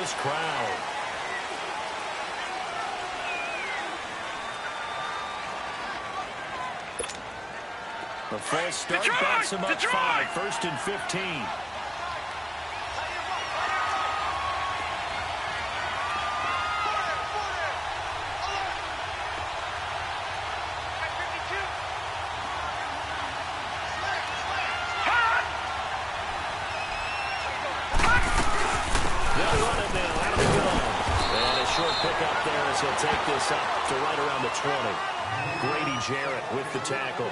this crowd. The false start backs him up 5, 1st and 15. Pickup there as he'll take this up to right around the 20. Grady Jarrett with the tackle.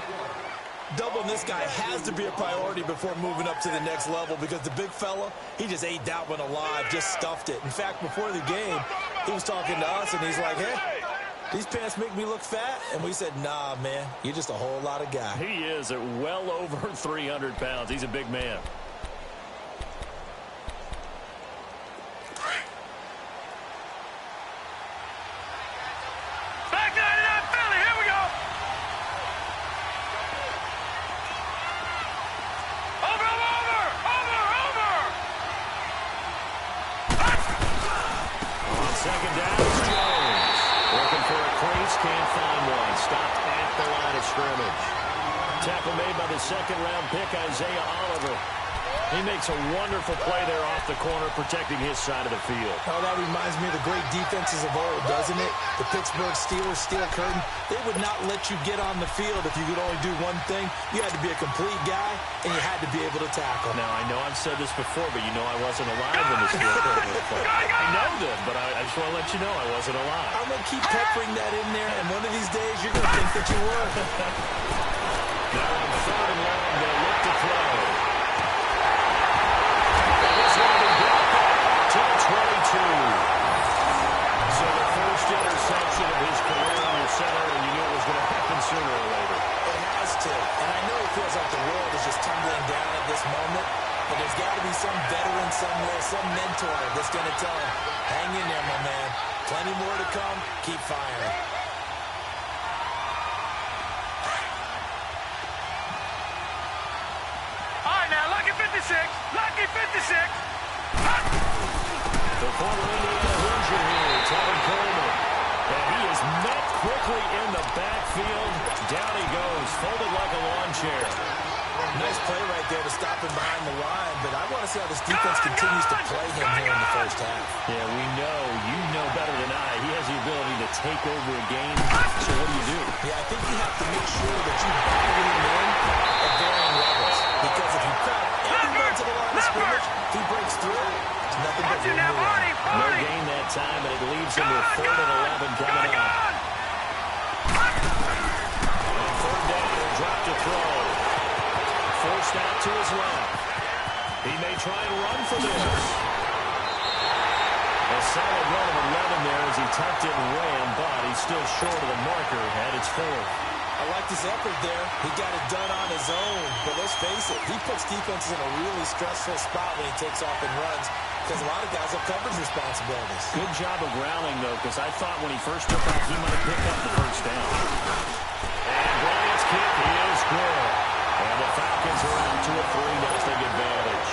Doubling this guy has to be a priority before moving up to the next level because the big fella, he just ate that one alive, just stuffed it. In fact, before the game, he was talking to us, and he's like, hey, these pants make me look fat. And we said, nah, man, you're just a whole lot of guy. He is at well over 300 pounds. He's a big man. Second down, Jones. Looking for a crease, can't find one. Stopped at the line of scrimmage. Tackle made by the second-round pick, Isaiah Oliver. He makes a wonderful play there off the corner, protecting his side of the field. Oh, that reminds me of the great defenses of old, doesn't it? The Pittsburgh Steelers, steel curtain. They would not let you get on the field if you could only do one thing. You had to be a complete guy, and you had to be able to tackle. Now, I know I've said this before, but you know I wasn't alive when this field was played. I know that, but I just want to let you know I wasn't alive. I'm going to keep peppering that in there, and one of these days you're going to think that you were. Now on 3rd and long, they'll look to throw. To the 22. So the first interception of his career under center, and you knew it was going to happen sooner or later. It has to. And I know it feels like the world is just tumbling down at this moment, but there's got to be some veteran somewhere, some mentor that's going to tell him, hang in there, my man. Plenty more to come. Keep firing. All right, now, lucky 56. Lucky 56. The former Indiana Hoosier here, Tevin Coleman. And he is met quickly in the backfield. Down he goes, folded like a lawn chair. Nice play right there to stop him behind the line, but I want to see how this defense continues to play him here in the first half. Yeah, we know, you know better than I, he has the ability to take over a game. So what do? Yeah, I think you have to make sure that you battle him in at varying levels. Because if you cut everyone to the line of scrimmage, if he breaks through, it's nothing but room to run. No gain that time, and it leaves him with 3rd and 11 coming up. On 3rd down, he'll drop to throw. Forced out to his left. He may try and run for this. A solid run of 11 there as he tucked it and ran, but he's still short of the marker, and it's 4th. I like his effort there. He got it done on his own. But let's face it, he puts defenses in a really stressful spot when he takes off and runs because a lot of guys have coverage responsibilities. Good job of rallying, though, because I thought when he first took off, he might have picked up the first down. And Bryant's kick, he is good. And the Falcons are out to a 3-0 advantage.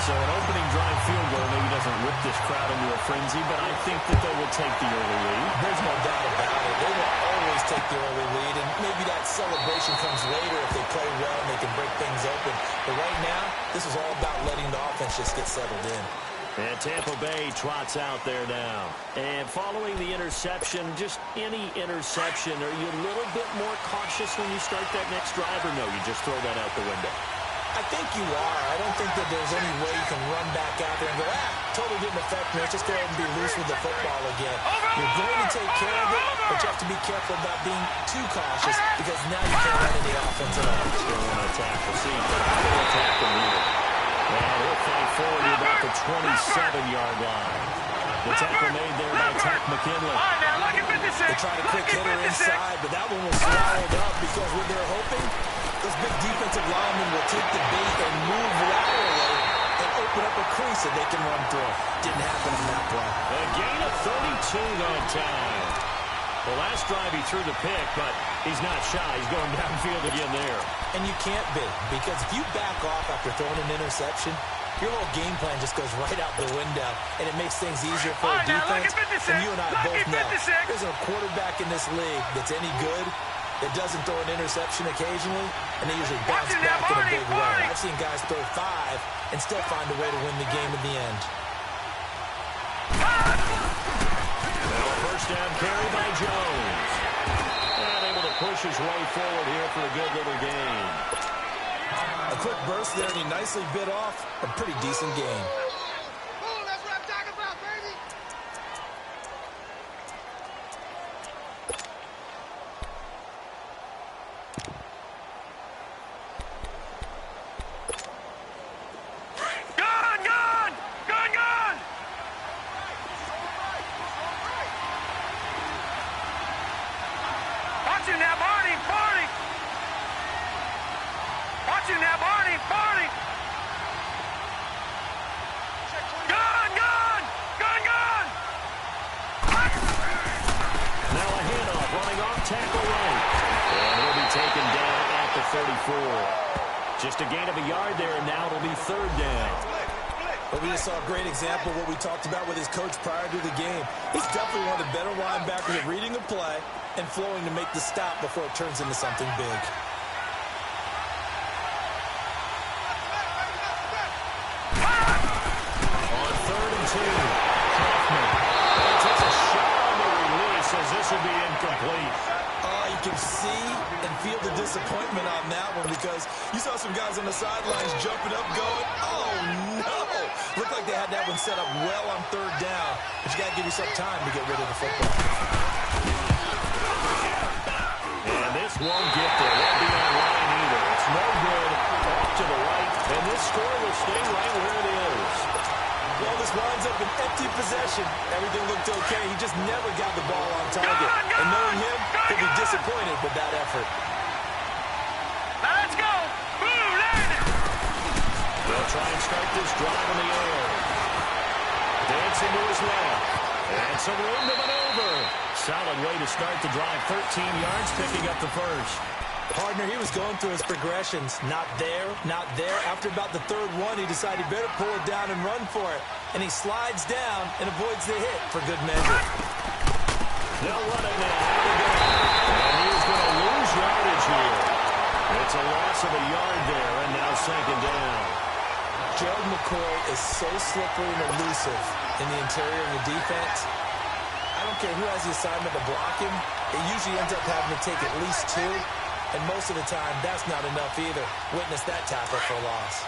So an opening drive field goal maybe doesn't whip this crowd into a frenzy, but I think that they will take the early lead. There's no doubt about it. They will always take the early lead, and maybe that celebration comes later if they play well and they can break things open. But right now, this is all about letting the offense just get settled in. And Tampa Bay trots out there now. And following the interception, just any interception, are you a little bit more cautious when you start that next drive, or no, you just throw that out the window? I think you are. I don't think that there's any way you can run back out there and go, totally didn't affect me. Let's just go ahead and be loose with the football again. You're going to take care of it, but you have to be careful about being too cautious because now you can't run any offense at all. Still want to attack the seat. We'll attack the lead. And he'll fight forward to about the 27-yard line. The tackle made there by Tuck McKinley. They tried a quick hitter inside, but that one was swallowed up because what they're hoping, this big defensive lineman will take the bait and move laterally and open up a crease that they can run through. Didn't happen on that play. A gain of 32 that time. The last drive he threw the pick, but he's not shy. He's going downfield again there. And you can't be, because if you back off after throwing an interception, your whole game plan just goes right out the window, and it makes things easier for a defense. And you and I both know there's a quarterback in this league that's any good that doesn't throw an interception occasionally, and they usually bounce back in a big way. I've seen guys throw 5 and still find a way to win the game in the end. Now a first down carry by Jones. And able to push his way forward here for a good little game. A quick burst there, and he nicely bit off a pretty decent game. That's what I'm talking about, baby. Gun! Watch him now, Barney! Watch him now, Barney! Gun! Now a handoff running off tackle right. And he'll be taken down at the 34. Just a gain of a yard there, and now it'll be third down. But we just saw a great example of what we talked about with his coach prior to the game. He's definitely one of the better linebackers at reading a play and flowing to make the stop before it turns into something big. On 3rd and 2, Kaufman takes a shot on the release as this will be incomplete. You can see and feel the disappointment on that one because you saw some guys on the sidelines jumping up going, oh no! Looked like they had that one set up well on 3rd down, but you got to give yourself time to get rid of the football. And this won't get there. Won't be on line either. It's no good. Off to the right, and this score will stay right where it is. Well, this winds up an empty possession. Everything looked okay. He just never got the ball on target. And knowing him, he'll be disappointed with that effort. Let's go! Boom, landed! They'll try and start this drive in the air. Dancing to his left. And some room to maneuver. Solid way to start the drive. 13 yards, picking up the first. Partner, he was going through his progressions. Not there, not there. After about the 3rd one, he decided he better pull it down and run for it. And he slides down and avoids the hit for good measure. They'll run it now. And he's going to lose yardage here. It's a loss of a yard there, and now 2nd down. Gerald McCoy is so slippery and elusive in the interior of the defense. I don't care who has the assignment to block him. It usually ends up having to take at least 2. And most of the time, that's not enough either. Witness that tackle for a loss.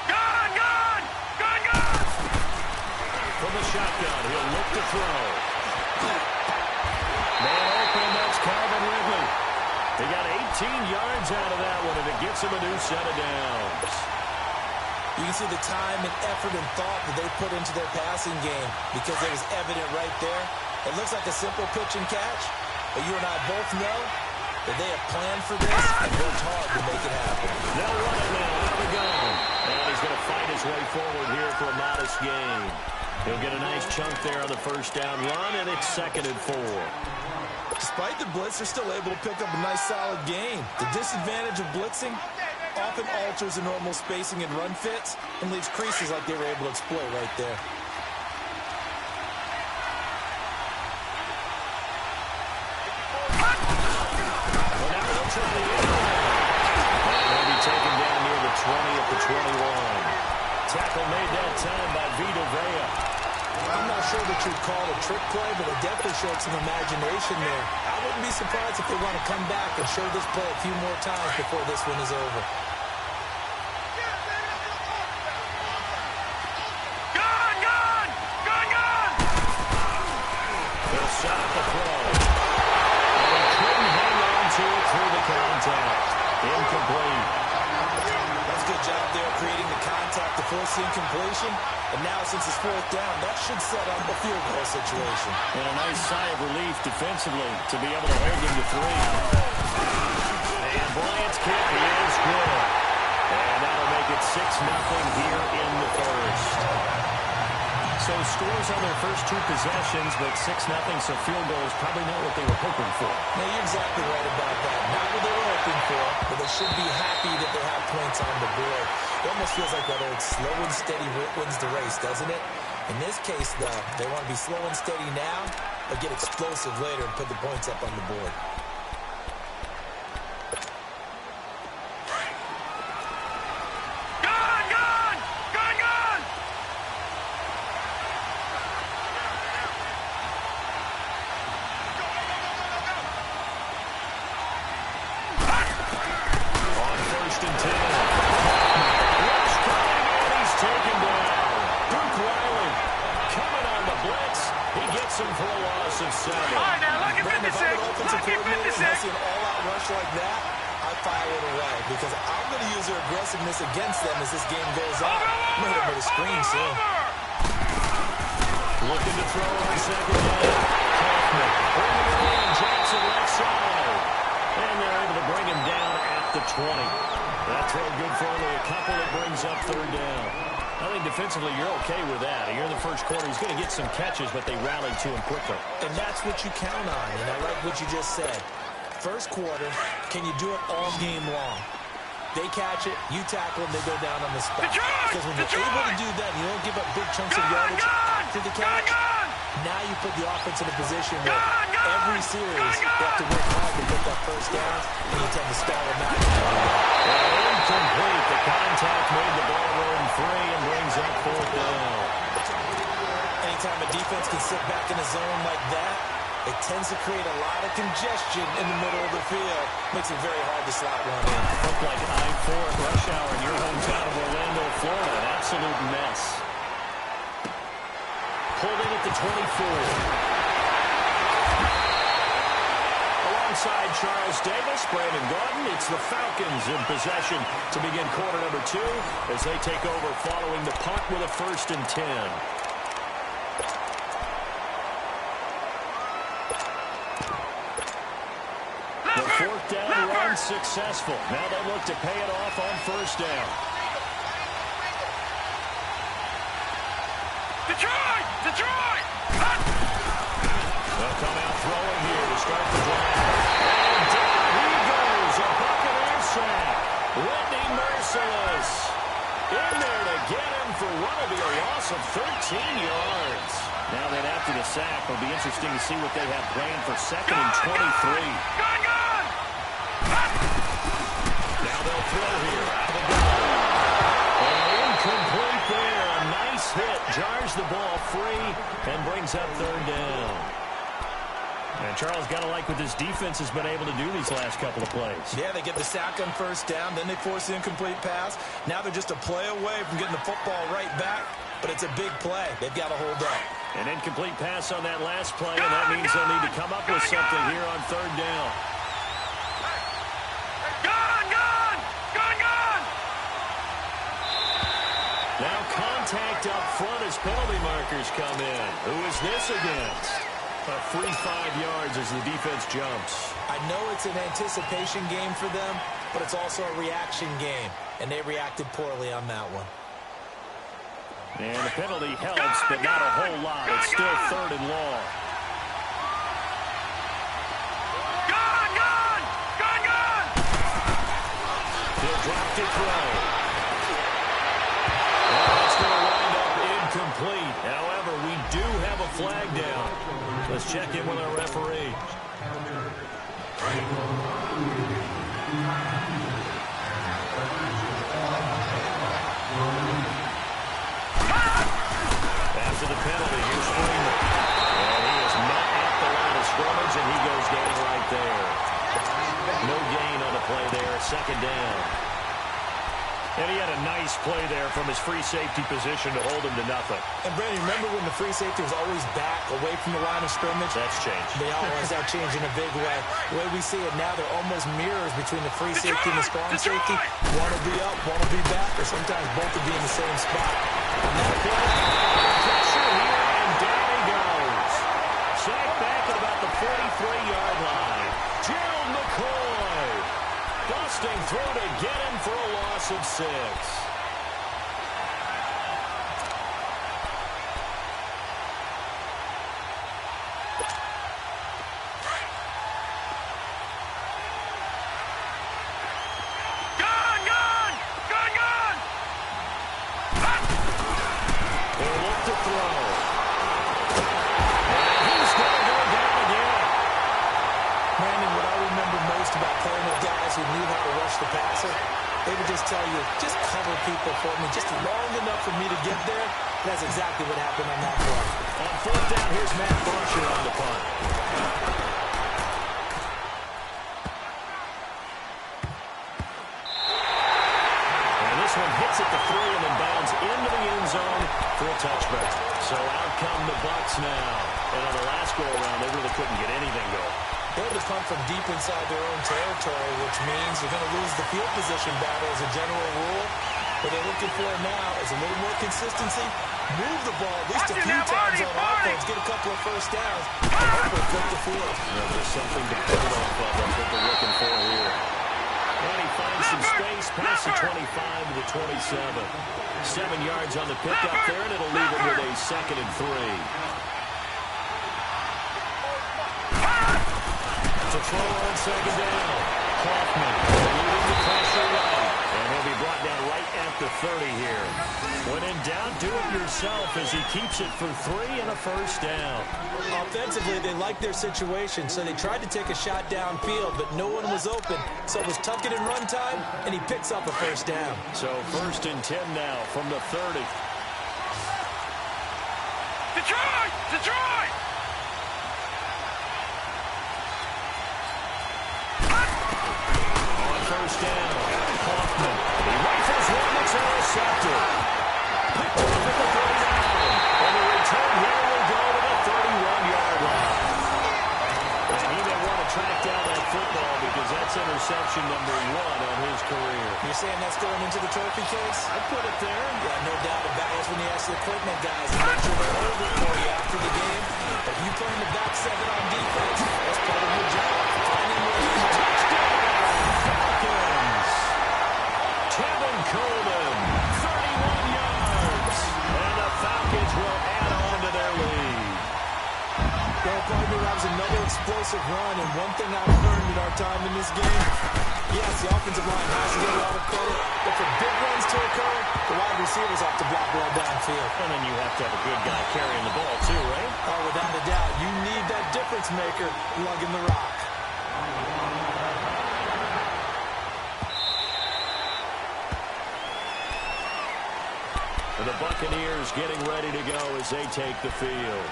Gun! From the shotgun, he'll look to throw. Man open, that's Calvin Ridley. They got 18 yards out of that one, and it gets him a new set of downs. You can see the time and effort and thought that they put into their passing game because it was evident right there. It looks like a simple pitch and catch, but you and I both know that they have planned for this and worked hard to make it happen. They'll run it now out of the gun. And he's going to fight his way forward here for a modest gain. He'll get a nice chunk there on the first down run, and it's 2nd and 4. Despite the blitz, they're still able to pick up a nice solid gain. The disadvantage of blitzing often alters the normal spacing and run fits and leaves creases like they were able to exploit right there. Well, now they'll try the end. And they'll be taken down near the 20 at the 21. Tackle made that time by Vita Vea. I'm not sure that you'd call it a trick play, but it definitely showed some imagination there. I wouldn't be surprised if they want to come back and show this play a few more times before this one is over. They'll set up the throw. And he couldn't hang on to it through the contact. Incomplete. That's a good job there creating the contact to force the incompletion. And now since it's 4th down, that should set up a field goal situation. And a nice sigh of relief defensively to be able to hold him to 3. And Bryant's kick is good. And that'll make it 6-0 here in the first. So scores on their first 2 2 possessions, but 6-0, so field goal is probably not what they were hoping for. Now, you're exactly right about that. Not what they were hoping for, but they should be happy that they have points on the board. It almost feels like that old slow and steady wins the race, doesn't it? In this case, though, they want to be slow and steady now, but get explosive later and put the points up on the board. Because I'm going to use their aggressiveness against them as this game goes on. I'm going to hit them with a screen soon. Looking to throw on second down. Kaufman bringing it in. Jackson left side. And they're able to bring him down at the 20. That throw good for only a couple. It brings up third down. I think defensively you're okay with that. Here in the first quarter, he's going to get some catches, but they rallied to him quickly. And that's what you count on. And I like what you just said. First quarter, can you do it all game long? They catch it, you tackle them, they go down on the spot. Because when you're able to do that, you don't give up big chunks of yardage after the catch, now you put the offense in a position where every series you have to work hard to get that first down, and you tend to stall them out. Incomplete. The contact made the ball roam free and brings up fourth down. Anytime a defense can sit back in a zone like that, it tends to create a lot of congestion in the middle of the field. Makes it very hard to slot one in. Looked like I-4 at rush hour in your hometown of Orlando, Florida. An absolute mess. Pulled in at the 24. Alongside Charles Davis, Brandon Gordon, it's the Falcons in possession to begin quarter number 2 as they take over following the punt with a 1st and 10. Fourth down run successful. Now they look to pay it off on 1st down. Detroit! Detroit! They'll come out throwing here to start the drive. And down he goes. A Buccaneer sack. Whitney Merciless in there to get him for what will be a loss of 13 yards. Now then after the sack, it'll be interesting to see what they have planned for 2nd and 23. Now they'll throw here. Incomplete there. A nice hit. Jars the ball free and brings up 3rd down. And Charles got to like what this defense has been able to do these last couple of plays. Yeah, they get the sack on 1st down, then they force the incomplete pass. Now they're just a play away from getting the football right back, but it's a big play. They've got to hold up. An incomplete pass on that last play, and that means they'll need to come up with something here on 3rd down. Now contact up front as penalty markers come in. Who is this against? A free 5 yards as the defense jumps. I know it's an anticipation game for them, but it's also a reaction game, and they reacted poorly on that one. And the penalty helps, but not a whole lot. It's still 3rd and long. He'll drop to throw. It's going to wind up incomplete. However, we do have a flag down. Let's check in with our referee. After the penalty, here's Freeman. And he is met at the line of scrimmage, and he goes down right there. No gain on the play there, 2nd down. And he had a nice play there from his free safety position to hold him to nothing. And, Brandon, remember when the free safety was always back, away from the line of scrimmage? That's changed. They always have changed in a big way. The way we see it now, they're almost mirrors between the free safety and the strong safety. One will be up, one will be back, or sometimes both will be in the same spot. On that play, pressure here, and down he goes. Sacked back at about the 43-yard line. Gerald McCoy busting through to get him for a loss of 6. guys who knew how to rush the passer, they would just tell you, just cover people for me, just long enough for me to get there. That's exactly what happened on that play. On fourth down, here's Matt Brusher on the punt. And this one hits at the 3 and then bounds into the end zone for a touchback. So out come the Bucs now. And on the last go-around, they really couldn't get anything going. They had to punt from deep inside their own territory, which means you're going to lose the field position battle as a general rule. What they're looking for now is a little more consistency. Move the ball at least a few times on offense, get a couple of first downs, and hopefully flip the field. There's something to build off of. That's what they're looking for here. And he finds some space past the 25 to the 27. 7 yards on the pickup there, and it'll leave him with a 2nd and 3. To throw on 2nd down. Kaufman leading the pressure right. And he'll be brought down right at the 30 here. When in doubt, do it yourself as he keeps it for 3 and a first down. Offensively, they liked their situation, so they tried to take a shot downfield, but no one was open. So it was tuck it in run time, and he picks up a first down. So 1st and 10 now from the 30. Detroit! Detroit! First down, Kaufman. He rifles one, it's intercepted. Picked off at the 39. And the return here will go to the 31-yard line. And he may want to track down that football because that's interception number 1 on his career. You're saying that's going into the trophy case? I'd put it there. Yeah, no doubt about it. That's when you ask the equipment guys to make sure they're over for you after the game. If you play in the back 7 on defense, that's part of your job. Finding ways to touchdown. Kevin Coleman, 31 yards. And the Falcons will add on to their lead. Well, partner, that was another explosive run, and one thing I've learned in our time in this game, yes, the offensive line has to get a lot of credit, but for big runs to occur, the wide receivers have to block well downfield. And then you have to have a good guy carrying the ball too, right? Oh, without a doubt. You need that difference maker lugging the rock. The Buccaneers getting ready to go as they take the field.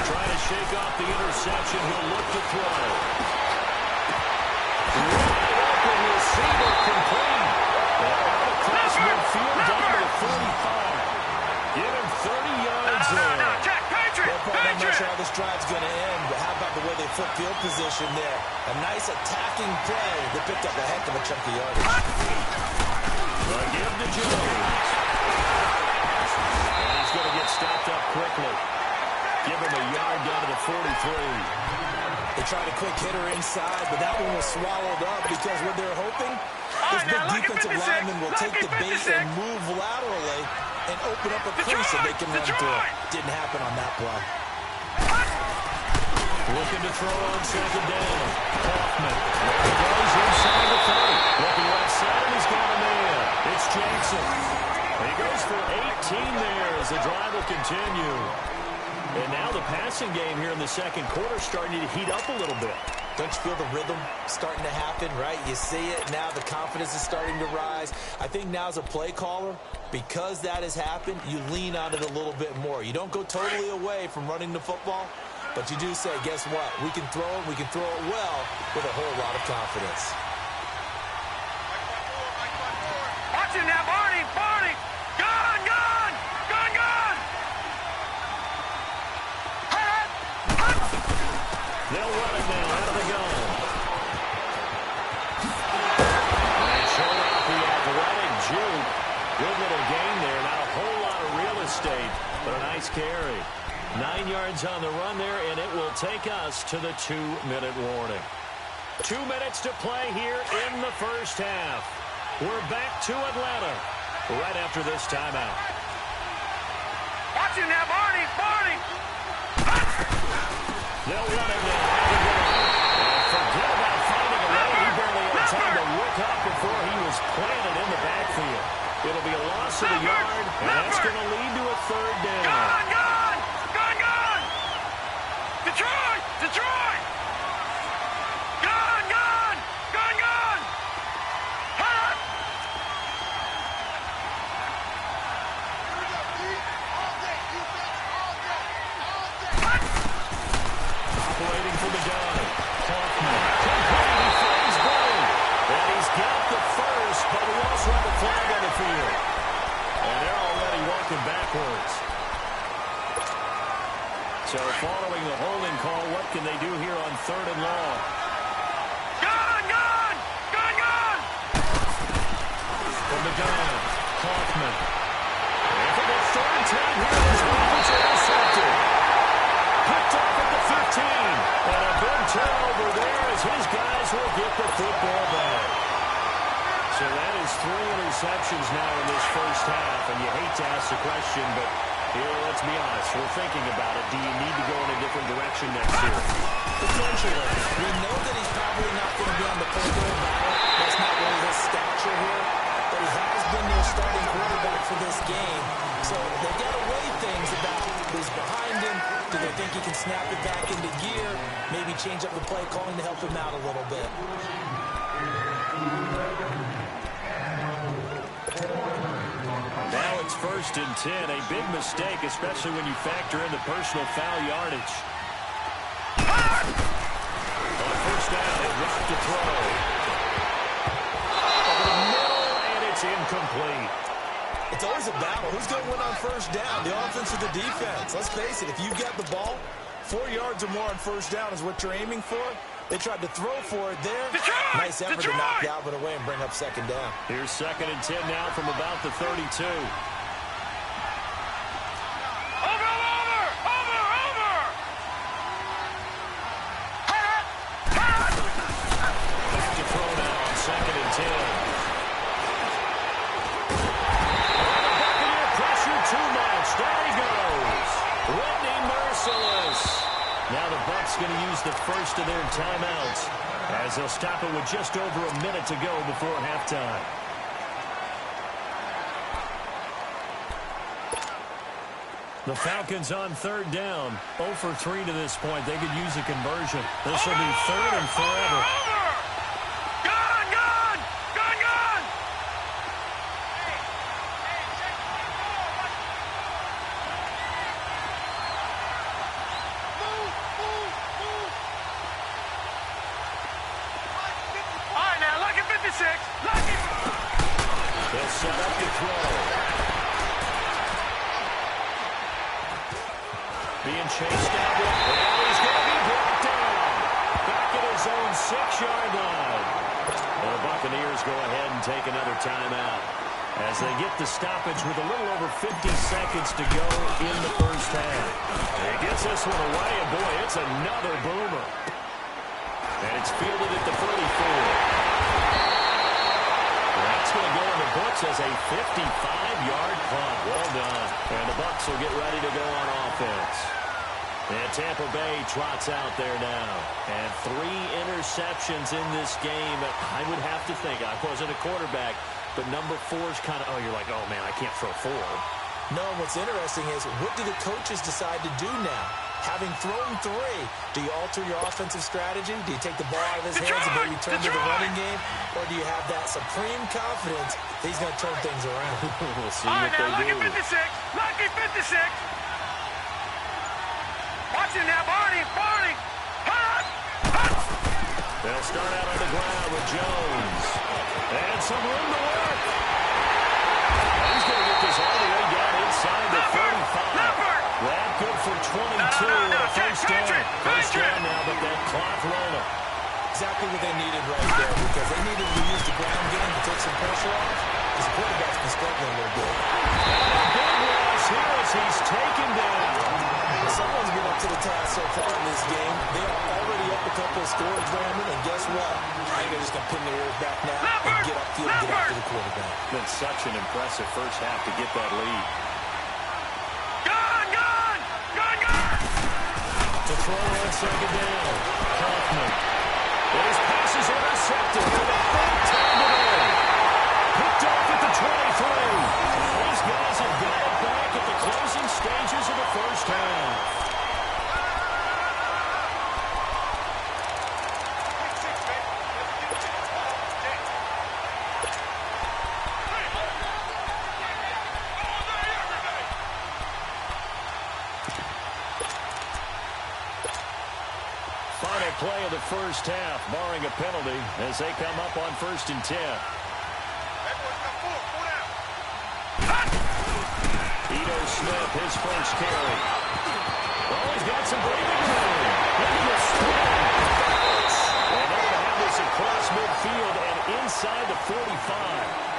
Trying to shake off the interception. He'll look to throw. Wide open receiver complete. Across midfield down to the 45. Give him 30 yards there. I'm not sure how this drive's going to end, but how about the way they flip field position there? A nice attacking play. They picked up a heck of a chunk of yardage. Give to Jones. And he's going to get stopped up quickly. Give him a yard down to the 43. They tried a quick hitter inside, but that one was swallowed up because what they're hoping, this big defensive lineman will take the bait and move laterally and open up a crease that they can run through. Didn't happen on that play. Looking to throw on 2nd down. Kaufman. There he goes inside the 30. Looking left side, he's got a man. It's Jackson. He goes for 18 there as the drive will continue. And now the passing game here in the 2nd quarter starting to heat up a little bit. Don't you feel the rhythm starting to happen, right? You see it, now the confidence is starting to rise. I think now as a play caller, because that has happened, you lean on it a little bit more. You don't go totally away from running the football, but you do say, guess what? We can throw it well with a whole lot of confidence. Watch him now, Barney! Barney! Gone! Gone! Gone! Gone! They'll run it now out of the gun. And showing off the athletic juke. Good little gain there. Not a whole lot of real estate, but a nice carry. 9 yards on the run there, and it will take us to the 2-minute warning. 2 minutes to play here in the first half. We're back to Atlanta right after this timeout. Watch him now, Barney! Barney! They'll run it now. And forget about finding a way and they do here on 3rd and long. Gun, gun! Gun, gun! From the gun, Kaufman. And for the 3rd time here, this offense intercepted. Picked off at the 15. And a big turnover there as his guys will get the football back. So that is 3 interceptions now in this first half. And you hate to ask the question, but here, let's be honest. We're thinking about it. Do you need to go in a different direction next year? Potentially. We know that he's probably not going to be on the playground battle. That's not really his stature here. But he has been their starting quarterback for this game. So they've got to weigh things about who's behind him. Do they think he can snap it back into gear? Maybe change up the play calling to help him out a little bit. Now it's 1st and 10. A big mistake, especially when you factor in the personal foul yardage. On 1st down, they drop to throw. Over the middle, and it's incomplete. It's always a battle. Who's going to win on 1st down? The offense or the defense? Let's face it, if you get the ball, 4 yards or more on 1st down is what you're aiming for. They tried to throw for it there. Detroit! Nice effort to knock Dalvin away and bring up 2nd down. Here's 2nd and 10 now from about the 32. Back to throw now on 2nd and 10. Buccaneer pressure too much. There he goes. Whitney merciless. Now the Bucs going to use the first of their timeouts as they'll stop it with just over a minute to go before halftime. The Falcons on 3rd down. 0 for 3 to this point. They could use a conversion. This will be 3rd and forever. Gun, gun! Gun, gun! All right, now, lucky 56. Lucky. They'll set up the throw. Being chased down. And he's going to be brought down. Back at his own 6-yard line. And the Buccaneers go ahead and take another timeout as they get the stoppage with a little over 50 seconds to go in the first half. He gets this one away, and boy, it's another boomer. And it's fielded at the 44. That's going to go in the books as a 55-yard punt. Well done. And the Bucs will get ready to go on offense. And Tampa Bay trots out there now. And 3 interceptions in this game. I would have to think, I wasn't a quarterback, but number 4 is kind of, oh, you're like, oh, man, I can't throw 4. No, what's interesting is, what do the coaches decide to do now? Having thrown 3, do you alter your offensive strategy? Do you take the ball out of his hands and maybe turn to the running game? Or do you have that supreme confidence that he's going to turn things around? We'll see All what right, now, they do. lucky 56. Lucky 56. Watch him now, Barney. Barney. Hut! Hut! They'll start out on the ground with Jones. And some room to work. He's going to get this all the way down inside the 35. That good for 22 on a 1st down. 1st down now, but that clock rolling. Exactly what they needed right there, because they needed to use the ground game to take some pressure off, because the quarterback's been struggling a little bit. And a big loss here as he's taken down. Someone's been up to the task so far in this game. They are already up a couple of scores, Brandon, and guess what? I think they're just going to pin their ears back now and get upfield and get after the quarterback. Been such an impressive first half to get that lead. Gun, gun! Gun, gun! To throw on 2nd down. Kaufman. His pass is intercepted for the 3rd time today. Picked off at the 23. These guys have got it back at the closing stages of the first half. Final play of the first half, barring a penalty, as they come up on 1st and 10. Ito Smith, his first carry. Oh, he's got some breathing room. Look at the spin. And they're going to have this across midfield and inside the 45.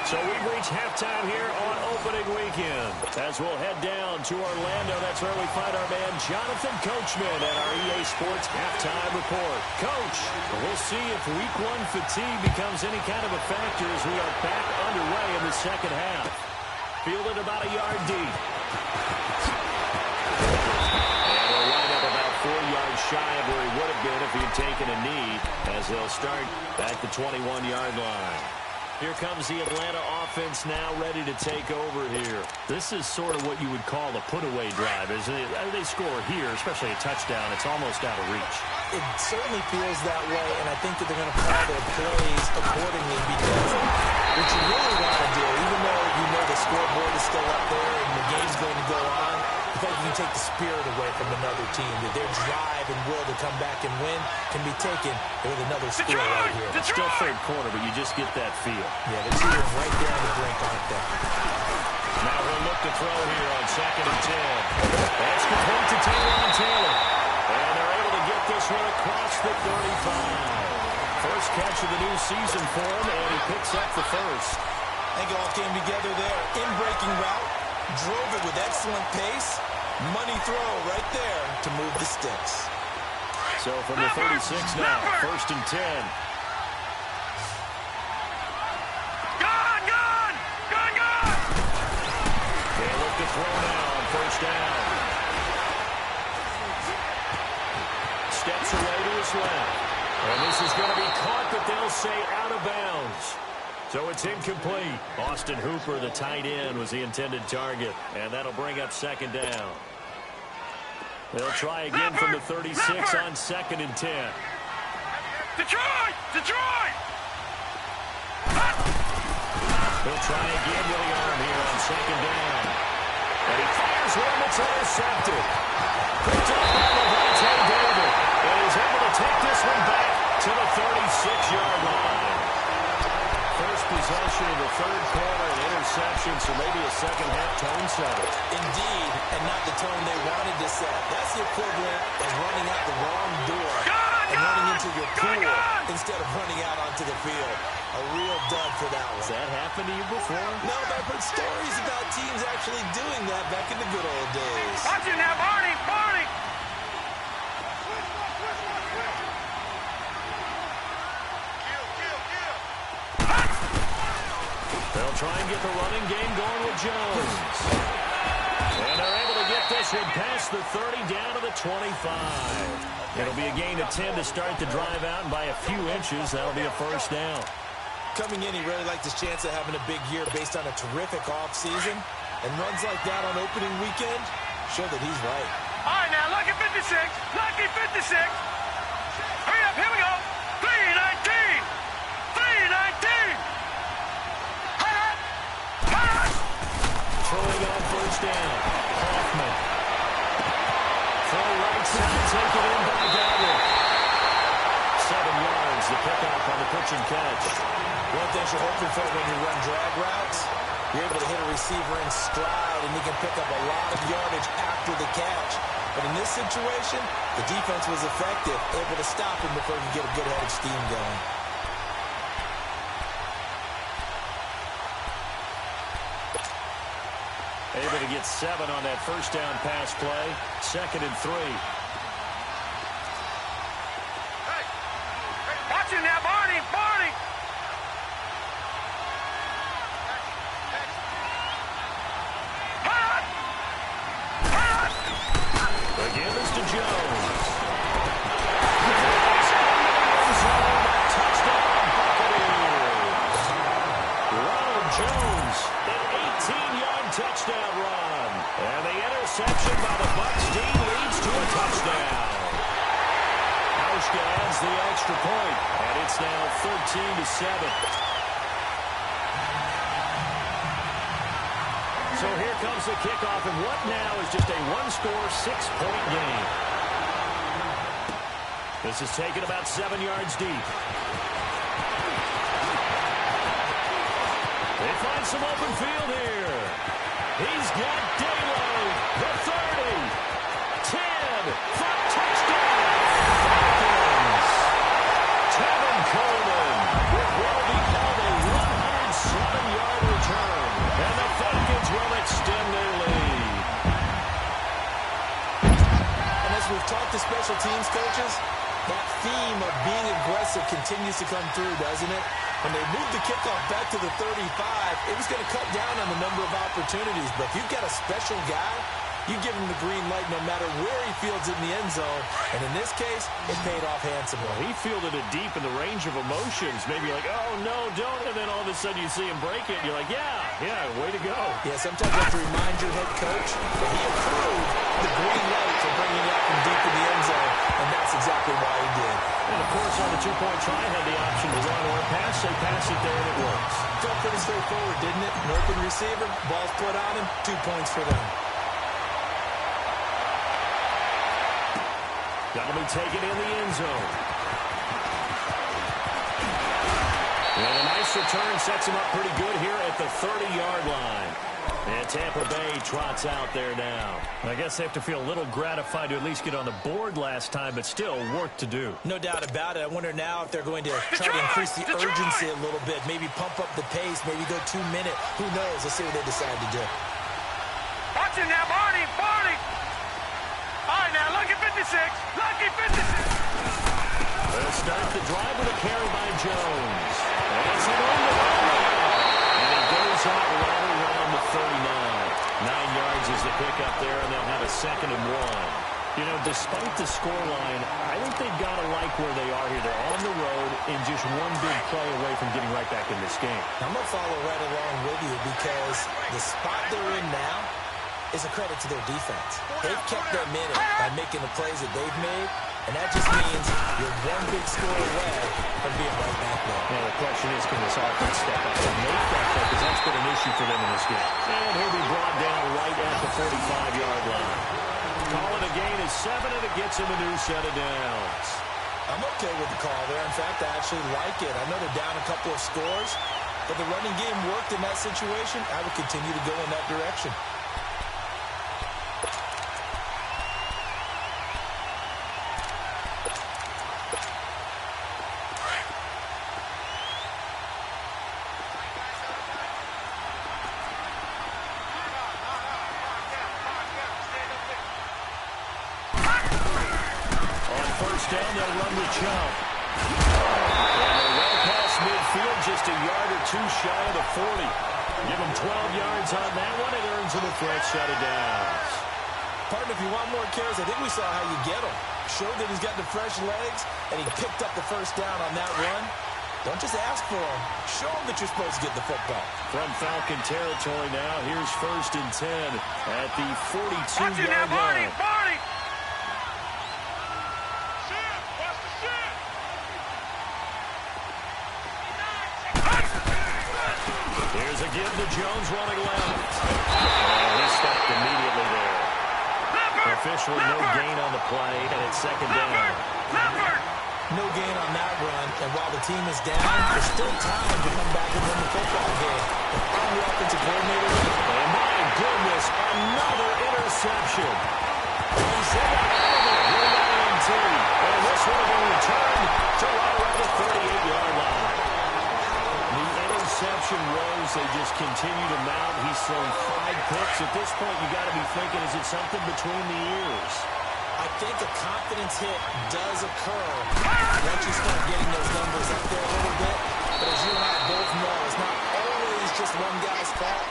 So we've reached halftime here on opening weekend. As we'll head down to Orlando, that's where we find our man Jonathan Coachman at our EA Sports Halftime Report. Coach, we'll see if Week 1 fatigue becomes any kind of a factor as we are back underway in the second half. Fielded about a yard deep. And we're right up about 4 yards shy of where he would have been if he had taken a knee, as they'll start at the 21-yard line. Here comes the Atlanta offense now ready to take over here. This is sort of what you would call a put-away drive, isn't it? They score here, especially a touchdown. It's almost out of reach. It certainly feels that way, and I think that they're going to call their plays accordingly because what you really want to do, even though you know the scoreboard is still up there and the game's going to go on, I think you can take the spirit away from another team, that their drive and will to come back and win can be taken with another score right here. It's still third quarter, but you just get that feel. Yeah, they're cheating right there on the brink, aren't they? Now he'll look to throw here on 2nd and 10. That's complete to Taylor. And they're able to get this one across the 35. First catch of the new season for him, and he picks up the first. I think it all came together there. In-breaking route, drove it with excellent pace. Money throw right there to move the sticks. So from the 36 now, 1st and 10. They look to throw now on 1st down. Steps away to his left. And this is going to be caught, but they'll say out of bounds. So it's incomplete. Austin Hooper, the tight end, was the intended target. And that'll bring up 2nd down. They'll try again from the 36 on 2nd and 10. Detroit! He'll try again with the arm here on 2nd down. And he fires one that's intercepted. Picked up by Levante David. And he's able to take this one back to the 36-yard line. First possession of the third quarter, an interception, so maybe a second-half tone setter. Indeed, and not the tone they wanted to set. That's the equivalent of running out the wrong door and running into your pool instead of running out onto the field. A real dud for that one. Has that happened to you before? No, but I've heard stories about teams actually doing that back in the good old days. Watch it now, Barney! They'll try and get the running game going with Jones. And they're able to get this one past the 30 down to the 25. It'll be a gain of 10 to start the drive out, and by a few inches, that'll be a 1st down. Coming in, he really liked his chance of having a big year based on a terrific offseason. And runs like that on opening weekend show that he's right. All right, now, lucky 56. Lucky 56. Hurry up, here we go. 319. 319. Throwing on 1st down. Hoffman. Throw right side, taken in by Godwin. 7 yards, the pickup on the pitch and catch. One thing you're hoping for when you run drag routes, you're able to hit a receiver in stride, and he can pick up a lot of yardage after the catch. But in this situation, the defense was effective, able to stop him before he could get a good head of steam going. Able to get 7 on that 1st down pass play. 2nd and 3. Hey, watch it now, Barney! Again, it's to Jones. Touchdown, Buccaneers. Ronald Jones, an 18-yard touchdown run. And the interception by the Bucs D leads to a touchdown. Hauschka adds the extra point, and it's now 13-7. So here comes the kickoff, and what now is just a one-score, 6-point game. This is taken about 7 yards deep. They find some open field here. He's got daylight. The 30. 10. For touchdown. Falcons. Tevin Coleman with what will be called a 107-yard return. And the Falcons will extend their lead. And as we've talked to special teams coaches, that theme of being aggressive continues to come through, doesn't it? When they moved the kickoff back to the 35, it was going to cut down on the number of opportunities. But if you've got a special guy, you give him the green light no matter where he fields it in the end zone. And in this case, it paid off handsomely. He fielded it deep in the range of emotions. Maybe like, oh, no, don't. And then all of a sudden you see him break it. And you're like, yeah, way to go. Yeah, sometimes you have to remind your head coach that he approved the green light for bringing it out from deep in the end zone. And that's exactly why he did. And, of course, on the two-point try, had the option to run or pass. They pass it there, and it works. Felt pretty straightforward, didn't it? An open receiver, ball's put on him, 2 points for them. That'll be taken in the end zone. And a nice return sets him up pretty good here at the 30-yard line. And Tampa Bay trots out there now. I guess they have to feel a little gratified to at least get on the board last time, but still work to do. No doubt about it. I wonder now if they're going to try to increase the urgency a little bit, maybe pump up the pace, maybe go 2 minute. Who knows? Let's see what they decide to do. Watch him now, Barney. All right, now, lucky 56. Lucky 56. They'll start the drive with a carry by Jones. As he on the run. And it goes out right around the 39. 9 yards is the pickup there, and they'll have a 2nd and 1. You know, despite the scoreline, I think they've got to like where they are here. They're on the road and just one big play away from getting right back in this game. I'm going to follow right along with you because the spot they're in now is a credit to their defense. They've kept them in it by making the plays that they've made, and that just means you're one big score away from being right back there. Now, the question is, can this offense step up and make that play? Because that's been an issue for them in this game. And he'll be brought down right at the 45-yard line. Calling a gain is 7, and it gets him a new set of downs. I'm okay with the call there. In fact, I actually like it. I know they're down a couple of scores, but the running game worked in that situation. I would continue to go in that direction. Down, they'll run with Chubb. And they're well past midfield, just a yard or 2 shy of the 40. Give them 12 yards on that one. It earns them a fresh set of downs. Partner, if you want more carries, I think we saw how you get them. Showed that he's got the fresh legs, and he picked up the first down on that run. Don't just ask for them. Show them that you're supposed to get the football. From Falcon territory now, here's 1st and 10 at the 42-yard line. Barney. Here's a give to Jones running left. And he's stopped immediately there. Officially no gain on the play, and it's 2nd down. No gain on that run, and while the team is down, there's still time to come back and win the football game. I'm the offensive coordinator. And my goodness, another interception. He's hit out of it. Here at INT. And this one will return to right around the 38-yard line. The interception rolls, they just continue to mount. He's thrown 5 picks. At this point, you got to be thinking, is it something between the ears? I think a confidence hit does occur once you start getting those numbers up there a little bit. But as you and I both know, it's not always just one guy's fault.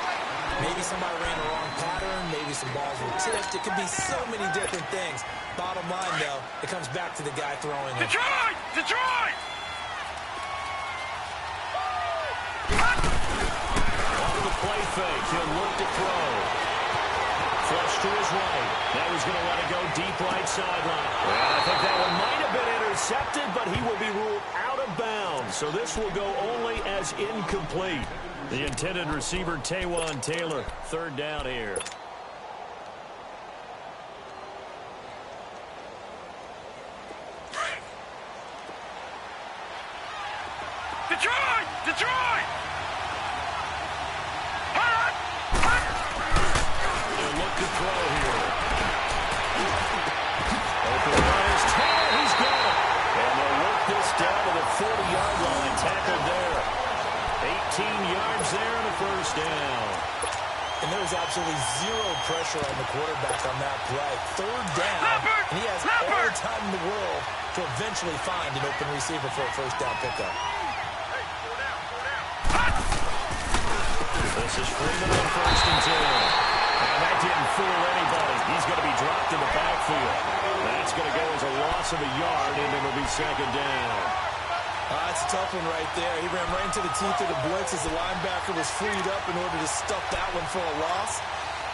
Maybe somebody ran the wrong pattern. Maybe some balls were tipped. It could be so many different things. Bottom line, though, it comes back to the guy throwing it. Detroit! Off the play fake, he'll look to throw. Flush to his right. Now he's going to let it go deep right sideline. Well, I think that one might have been intercepted, but he will be ruled out of bounds. So this will go only as incomplete. The intended receiver, Taywan Taylor, 3rd down here. Detroit! 40-yard line, tackled there. 18 yards there and a first down. And there's absolutely zero pressure on the quarterback on that play. Third down, and he has all the time in the world to eventually find an open receiver for a first down pickup. This is Freeman on 1st and 10. And that didn't fool anybody. He's going to be dropped in the backfield. That's going to go as a loss of a yard, and it'll be 2nd down. That's a tough one right there. He ran right into the teeth of the blitz as the linebacker was freed up in order to stuff that one for a loss.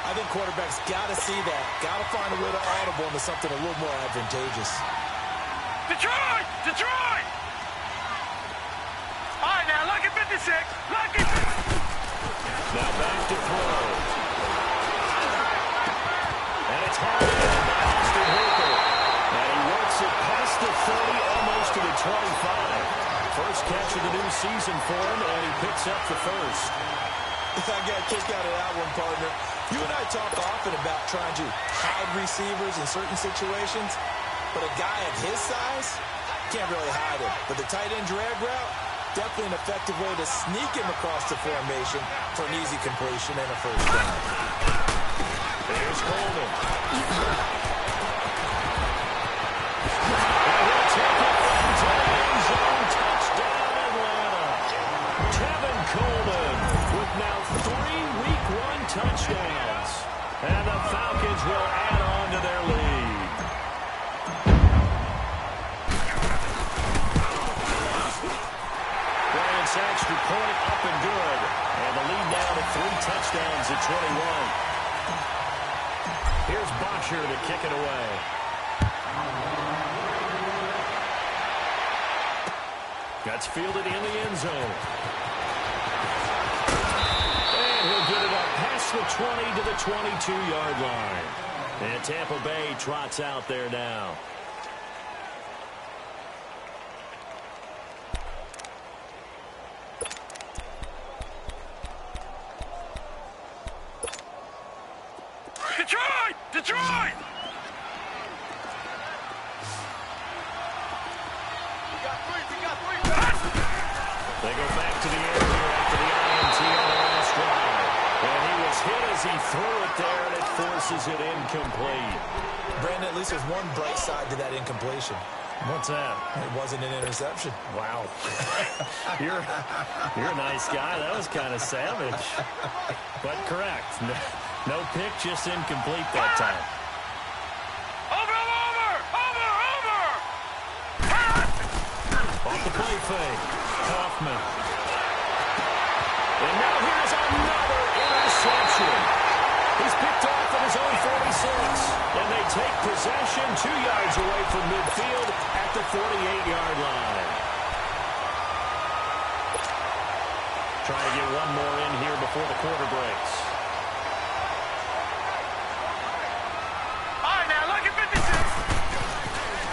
I think quarterbacks got to see that. Got to find a way to audible into something a little more advantageous. Detroit! Detroit! All right, now, lucky 56. Lucky. Now back to throw. And it's hard in by Austin Hooper. And he works it past the 30, almost to the 25. First catch of the new season for him, and he picks up the first. I got a kick out of that one, partner. You and I talk often about trying to hide receivers in certain situations, but a guy of his size can't really hide him. But the tight end drag route, definitely an effective way to sneak him across the formation for an easy completion and a first down. There's Coleman. Coleman with now 3 Week 1 touchdowns. And the Falcons will add on to their lead. Bryant's extra point up and good. And the lead now to 3 touchdowns at 21. Here's Bosher to kick it away. That's fielded in the end zone. He'll get it up past the 20 to the 22-yard line. And Tampa Bay trots out there now. Detroit! Detroit! They go back to the air here after the INT on the last drive. And he was hit as he threw it there, and it forces it incomplete. Brandon, at least there's one bright side to that incompletion. What's that? It wasn't an interception. Wow. You're a nice guy. That was kind of savage. But correct. No pick, just incomplete that time. Off the play fake. Kaufman. And now here's another interception. He's picked off at his own 46. And they take possession 2 yards away from midfield at the 48-yard line. Trying to get one more in here before the quarter breaks. All right, now, look at 56.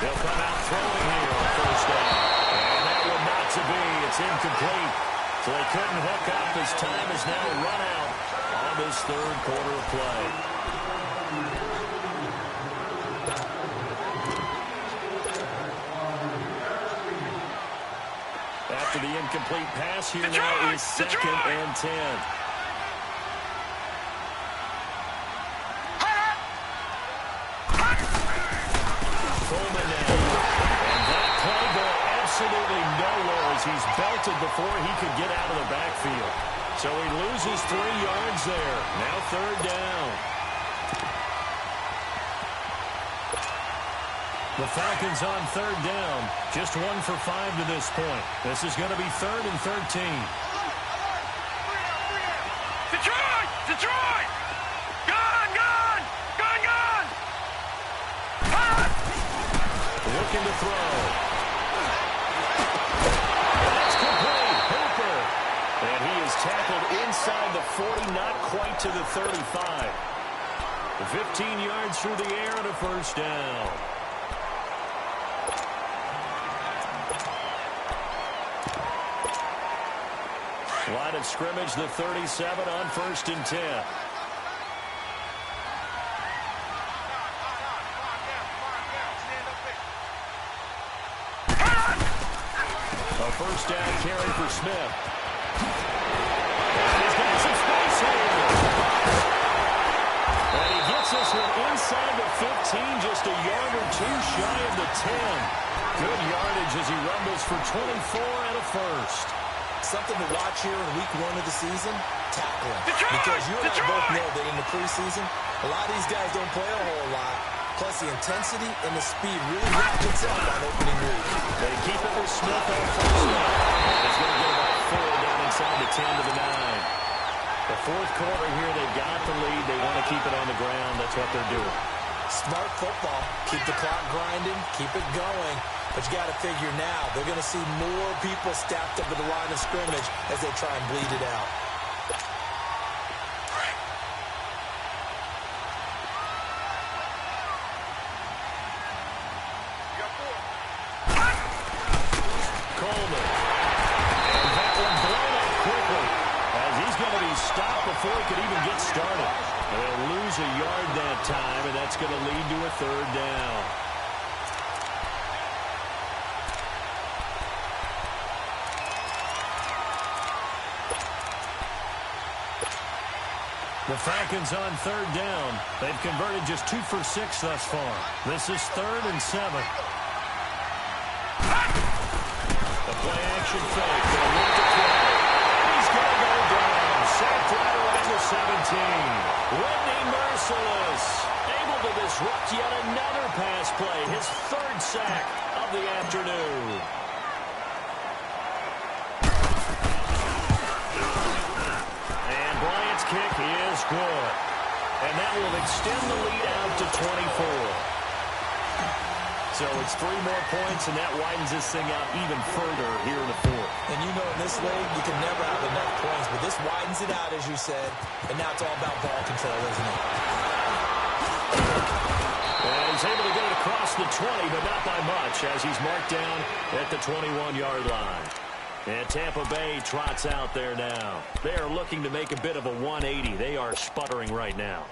They'll come out throwing here on first down. And that one not to be. It's incomplete. So they couldn't hook up as time is now run out on this third quarter of play. After the incomplete pass, here now is 2nd and 10. Coleman now. And that play goal absolutely nowhere as he's belted before he could get out of the backfield. So he loses 3 yards there. Now 3rd down. The Falcons on 3rd down. Just 1 for 5 to this point. This is going to be 3rd and 13. Detroit! Detroit! Gone! Gone! Gone! Gone! Looking to throw. That's complete. Hooper. And he is tackled inside the 40, not quite to the 35. 15 yards through the air and a first down. Line of scrimmage, the 37 on 1st and 10. A first down carry for Smith. And he's got some space here. And he gets this one inside the 15, just a yard or two shy of the 10. Good yardage as he rumbles for 24 and a first. Something to watch here in week 1 of the season, tackling. Because you and I both know that in the preseason, a lot of these guys don't play a whole lot. Plus, the intensity and the speed really ratchets up on opening week. They keep it with Smith on first down. And he's going to get about 4 down inside the 10 to the 9. The fourth quarter here, they've got the lead. They want to keep it on the ground. That's what they're doing. Smart football. Keep the clock grinding. Keep it going. But you got to figure now, they're going to see more people stacked up at the line of scrimmage as they try and bleed it out. Coleman. And that one blown up quickly as he's going to be stopped before he could even get started. They'll lose a yard that time, and that's going to lead to a third down. The Falcons on third down. They've converted just 2 for 6 thus far. This is 3rd and 7. The play action fake. They'll look to play. He's going to go down. Sacked right around the 17. Whitney merciless. Able to disrupt yet another pass play. His 3rd sack of the afternoon. Kick is good. And that will extend the lead out to 24. So it's 3 more points, and that widens this thing out even further here in the 4th. And you know in this league, you can never have enough points, but this widens it out, as you said. And now it's all about ball control, isn't it? And he's able to get it across the 20, but not by much, as he's marked down at the 21-yard line. And Tampa Bay trots out there now. They are looking to make a bit of a 180. They are sputtering right now.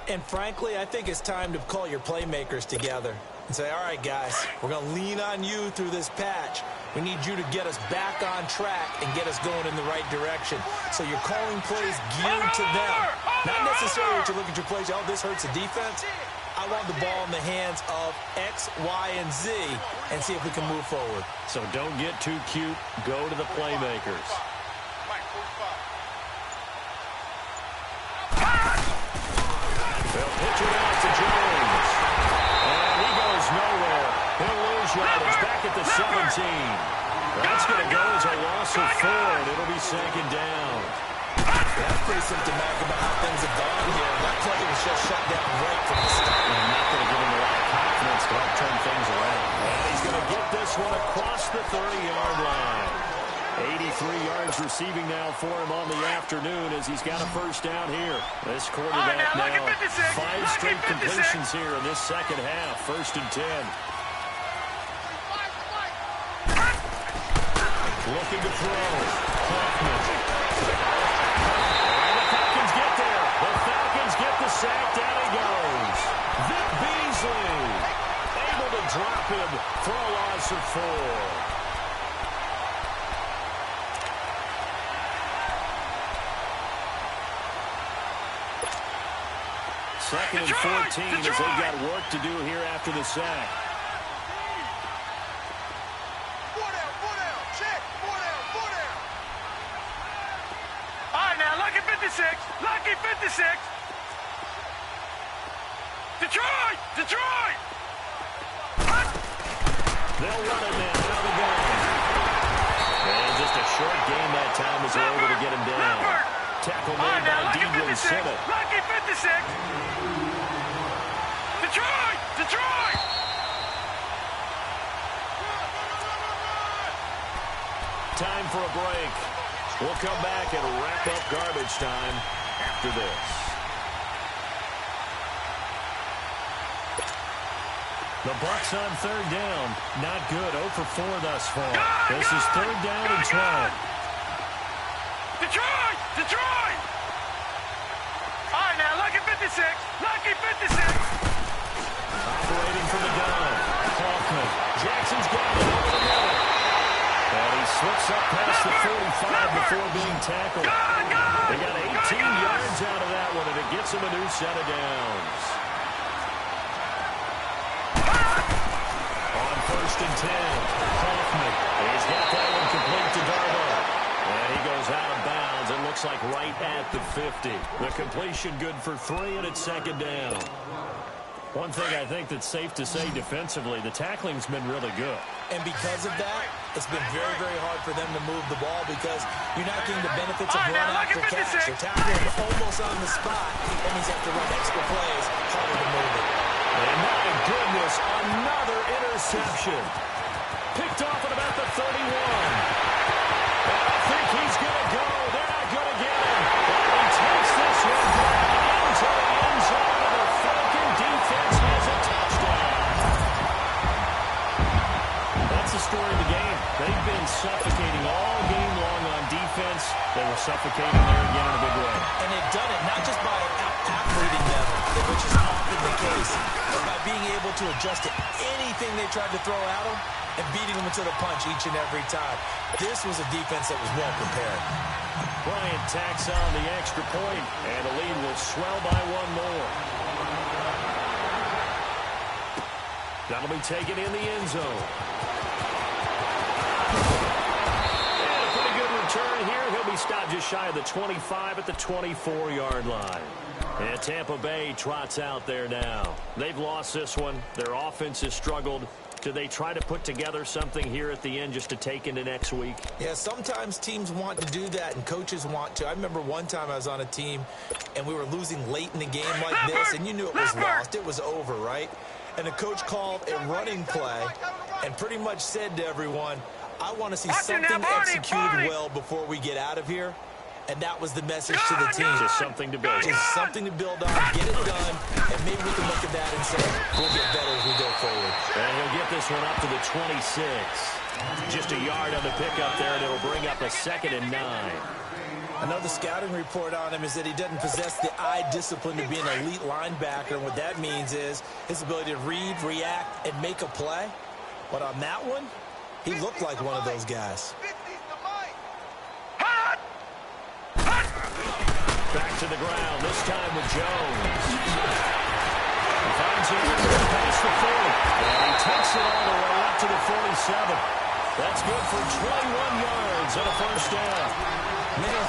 And frankly, I think it's time to call your playmakers together and say, all right, guys, we're going to lean on you through this patch. We need you to get us back on track and get us going in the right direction. So you're calling plays geared to them. Not necessarily that you look at your plays, oh, this hurts the defense. I want the ball in the hands of X, Y, and Z and see if we can move forward. So don't get too cute. Go to the playmakers. They'll pitch it out to Jones. And he goes nowhere. He'll lose yardage back at the 17. That's going to go as a loss of 4, and it'll be 2nd down. That's pretty symptomatic about how things have gone here. That play was just shut down right from the start. And not going to give him a lot of confidence to help turn things around. And he's going to get this one across the 30-yard line. 83 yards receiving now for him on the afternoon as he's got a first down here. This quarterback now 5 straight completions here in this second half. 1st and 10. Looking to throw. Hoffman. And the Falcons get there. The Falcons get the sack. Down he goes. Vic Beasley able to drop him for a loss of 4. Second and 14 as they've got work to do here after the sack. Lucky 56! Lucky 56! Detroit! Detroit! They'll run it now. Out of the gun. And just a short game that time as they're able to get him down. Tackle made by Deaglin Simmons. Lucky 56! Detroit! Detroit! Time for a break. We'll come back and wrap up garbage time after this. The Bucs on third down. Not good. 0 for 4 thus far. This is 3rd down and 12. Detroit! Detroit! All right, now, lucky 56. Lucky 56. Operating from the gun. Hoffman. Jackson's got it over the middle. And he slips up past the 45 before being tackled. They got 18 yards out of that one, and it gets them a new set of downs. On 1st and 10, Hoffman. He's got that one complete to Darbo. And he goes out of bounds. It looks like right at the 50. The completion good for 3, and it's 2nd down. One thing I think that's safe to say defensively, the tackling's been really good. And because of that, it's been very, very hard for them to move the ball because you're not getting the benefits of run after catch. They're tackling almost on the spot. That means you have to run extra plays, harder to move it. And my goodness, another interception. Picked off at about the 31. And I think he's going to go. They're not going to get him. And he takes this one back into the end zone. And the Falcon defense has a touchdown. That's the story of the game. They've been suffocating all game long on defense. They were suffocating there again in a big way. And they've done it not just by out-athleting them, which is often the case, but by being able to adjust to anything they tried to throw at them and beating them to the punch each and every time. This was a defense that was well prepared. Bryant tacks on the extra point, and the lead will swell by one more. That'll be taken in the end zone. And a pretty good return here. He'll be stopped just shy of the 25 at the 24-yard line. And Tampa Bay trots out there now. They've lost this one. Their offense has struggled. Do they try to put together something here at the end just to take into next week? Yeah, sometimes teams want to do that, and coaches want to. I remember one time I was on a team, and we were losing late in the game like this, and you knew it was lost. It was over, right? And the coach called a running play and pretty much said to everyone, I want to see something executed well before we get out of here. And that was the message to the team. Just something to build. Just something to build on, get it done, and maybe we can look at that and say, we'll get better as we go forward. And he'll get this one up to the 26. Just a yard on the pickup there, and it'll bring up a 2nd and 9. Another scouting report on him is that he doesn't possess the eye discipline to be an elite linebacker. And what that means is his ability to read, react, and make a play. But on that one, he looked like one of those guys. Back to the ground, this time with Jones. He finds him past the 40. And he takes it all the way up to the 47. That's good for 21 yards and a 1st down. Man,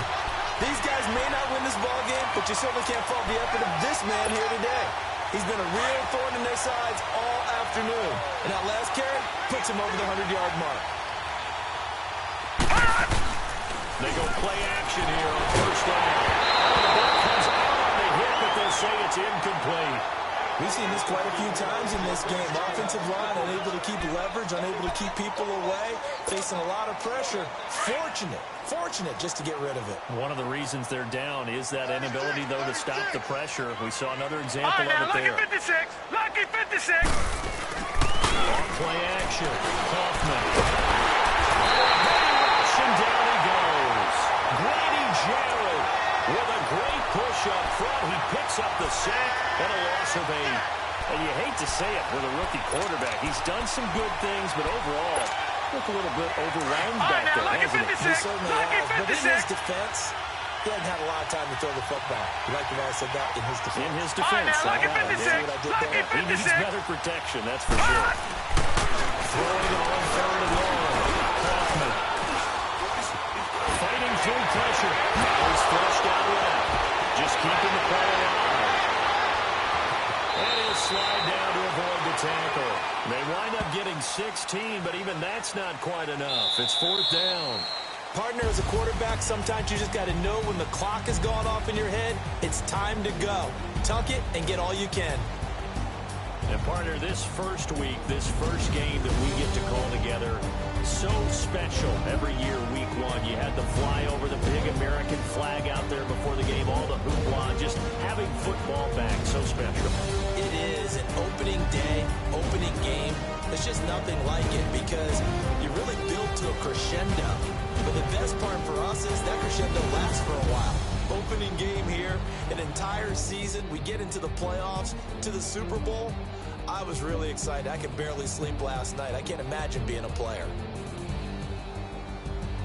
these guys may not win this ball game, but you certainly can't fault the effort of this man here today. He's been a real thorn in their sides all afternoon. And that last carry puts him over the 100-yard mark. They go play action here on 1st down. The ball comes out on the hit, but they'll say it's incomplete. We've seen this quite a few times in this game. Offensive line unable to keep leverage, unable to keep people away, facing a lot of pressure. Fortunate just to get rid of it. One of the reasons they're down is that inability, though, to stop the pressure. We saw another example of it there. Lucky 56. Lucky 56. On play action. Hoffman. And down he goes. Grady Jarrett with a great push up front. He picks up the sack and a loss of 8. And you hate to say it with a rookie quarterback. He's done some good things, but overall, look a little bit overwhelmed back there, hasn't he? He certainly has. But in his defense, he hasn't had a lot of time to throw the football. You like the way I said that? In his defense. In his defense. Lucky 56. See what I did there? He needs better protection, that's for sure. Throwing on 3rd and long. Hoffman. Fighting through pressure. Now he's flushed out left. Just keeping the play alive. And he'll slide down to avoid the tackle. They wind up getting 16, but even that's not quite enough. It's 4th down. Partner, as a quarterback, sometimes you just got to know when the clock has gone off in your head, it's time to go. Tuck it and get all you can. And partner, this first week, this first game that we get to call together, so special every year, week 1. You had the fly over the big American flag out there before the game, all the hoopla, just having football back, so special. It is an opening day, opening game. There's just nothing like it because you really build to a crescendo. But the best part for us is that crescendo lasts for a while. Opening game here, an entire season. We get into the playoffs, to the Super Bowl. I was really excited. I could barely sleep last night. I can't imagine being a player.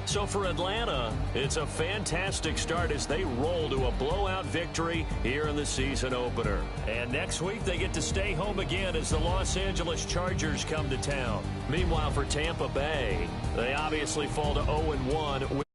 So for Atlanta, it's a fantastic start as they roll to a blowout victory here in the season opener. And next week, they get to stay home again as the Los Angeles Chargers come to town. Meanwhile, for Tampa Bay, they obviously fall to 0-1.